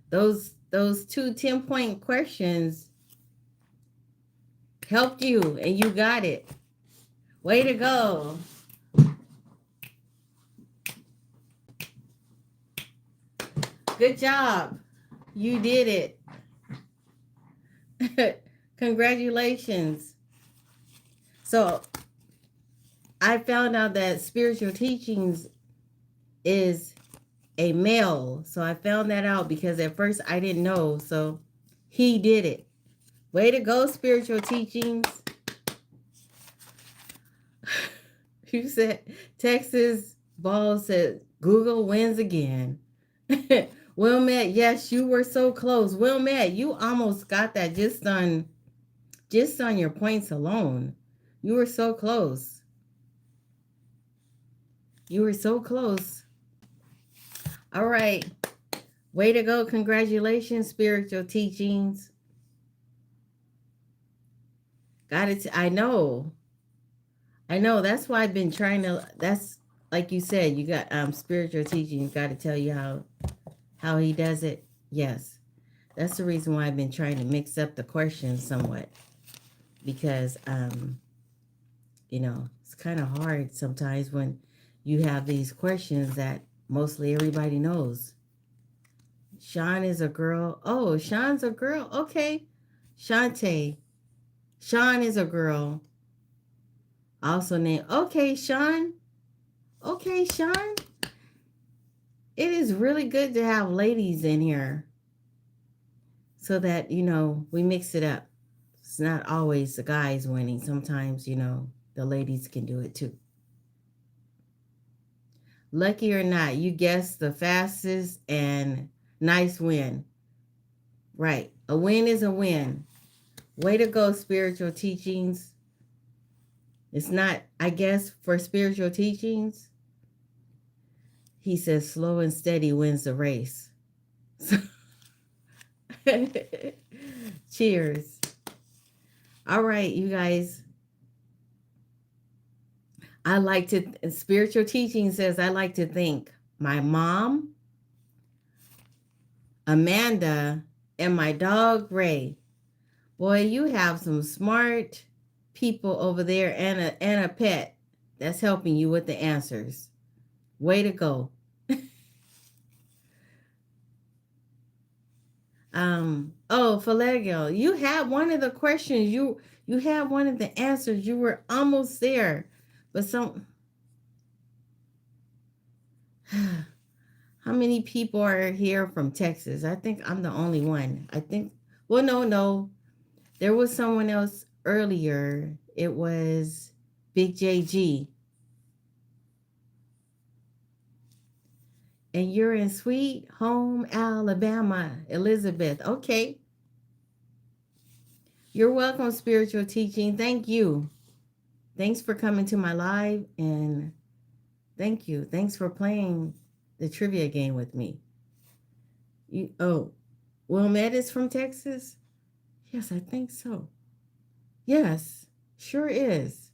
Those 2 10-point questions helped you, and you got it. Way to go. Good job. You did it. Congratulations. So I found out that spiritual teachings is a male. So I found that out because at first I didn't know. So he did it. Way to go, spiritual teachings. You said Texas Ball said Google wins again. Wilmette, yes, you were so close. Wilmette, you almost got that just on your points alone. You were so close. You were so close. All right. Way to go. Congratulations, spiritual teachings. Got it. I know. That's why I've been trying to. That's like you said. You got spiritual teachings. Got to tell you how how he does it. Yes, that's the reason why I've been trying to mix up the questions somewhat because it's kind of hard sometimes when you have these questions that mostly everybody knows. Sean is a girl. Oh, Sean's a girl. Okay. Shantae. Sean is a girl. Also named. Okay, Sean. Okay, Sean. It is really good to have ladies in here so that, we mix it up. It's not always the guys winning. Sometimes, the ladies can do it too. Lucky or not, you guessed the fastest and nice win. Right. A win is a win. Way to go, spiritual teachings. It's not, I guess, for spiritual teachings, he says slow and steady wins the race. So, cheers. All right, you guys. Spiritual teaching says I like to thank my mom, Amanda, and my dog, Ray. Boy, you have some smart people over there and a pet that's helping you with the answers. Way to go. Falego, you had one of the questions. You had one of the answers. You were almost there. But how many people are here from Texas? I think I'm the only one. I think well no. There was someone else earlier. It was Big JG. And you're in Sweet Home, Alabama, Elizabeth. Okay. You're welcome, spiritual teaching. Thank you. Thanks for coming to my live and thank you. Thanks for playing the trivia game with me. Wilmette is from Texas? Yes, I think so. Yes, sure is.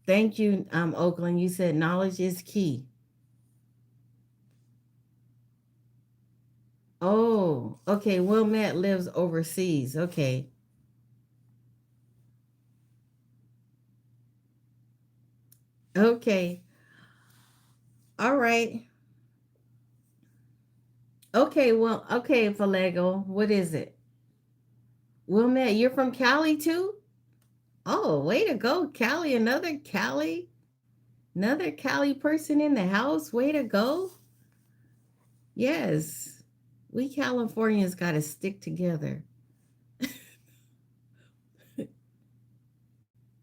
Thank you, Oakland. You said knowledge is key. Oh, okay. Wilmette lives overseas. Okay. Okay. All right. Okay, well, okay, Falego. What is it? Wilmette, you're from Cali too? Oh, way to go, Cali. Another Cali person in the house. Way to go. Yes. We Californians got to stick together.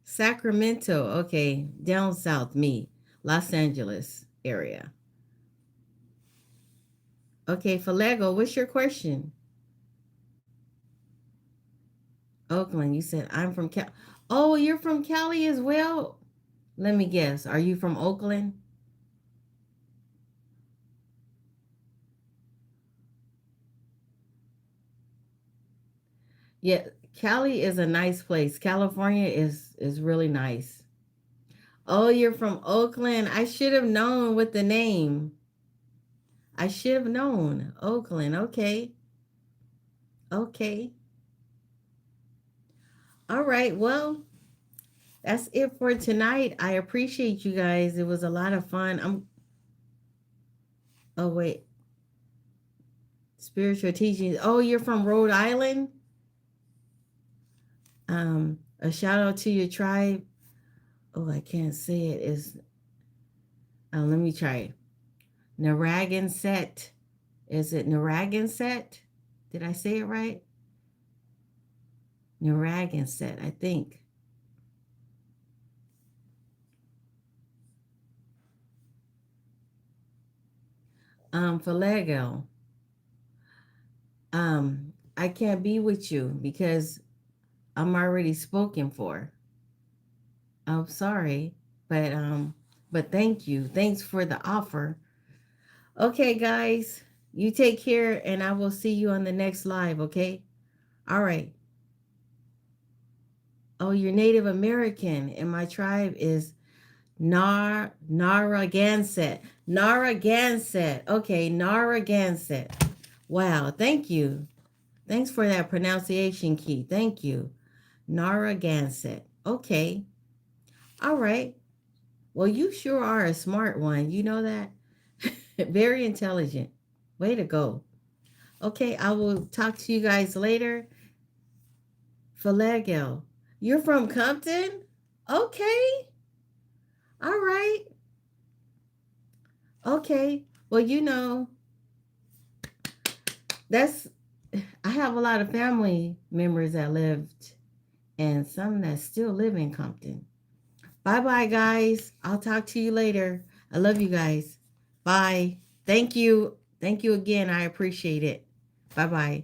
Sacramento. Okay. Down south, me. Los Angeles area. Okay, Falego, what's your question? Oakland, you said I'm from Cal. Oh, you're from Cali as well? Let me guess. Are you from Oakland? Yeah, Cali is a nice place. California is really nice. Oh, you're from Oakland. I should have known with the name. I should have known. Oakland. Okay. Okay. All right. Well, that's it for tonight. I appreciate you guys. It was a lot of fun. Oh wait. Spiritual teachings. Oh, you're from Rhode Island? A shout out to your tribe. Oh, I can't say it. Is let me try it. Narragansett. Is it Narragansett? Did I say it right? Narragansett, I think. For Lego, I can't be with you because I'm already spoken for. I'm sorry, but thank you. Thanks for the offer. Okay, guys, you take care, and I will see you on the next live. Okay. All right. Oh, you're Native American, and my tribe is Narragansett. Narragansett. Okay, Narragansett. Wow, thank you. Thanks for that pronunciation key. Thank you. Narragansett. Okay. All right. Well, you sure are a smart one. You know that? Very intelligent. Way to go. Okay, I will talk to you guys later. Falagel. You're from Compton? Okay. All right. Okay. Well, that's I have a lot of family members that lived and some that still live in Compton. Bye bye, guys. I'll talk to you later. I love you guys. Bye. Thank you. Thank you again. I appreciate it. Bye bye.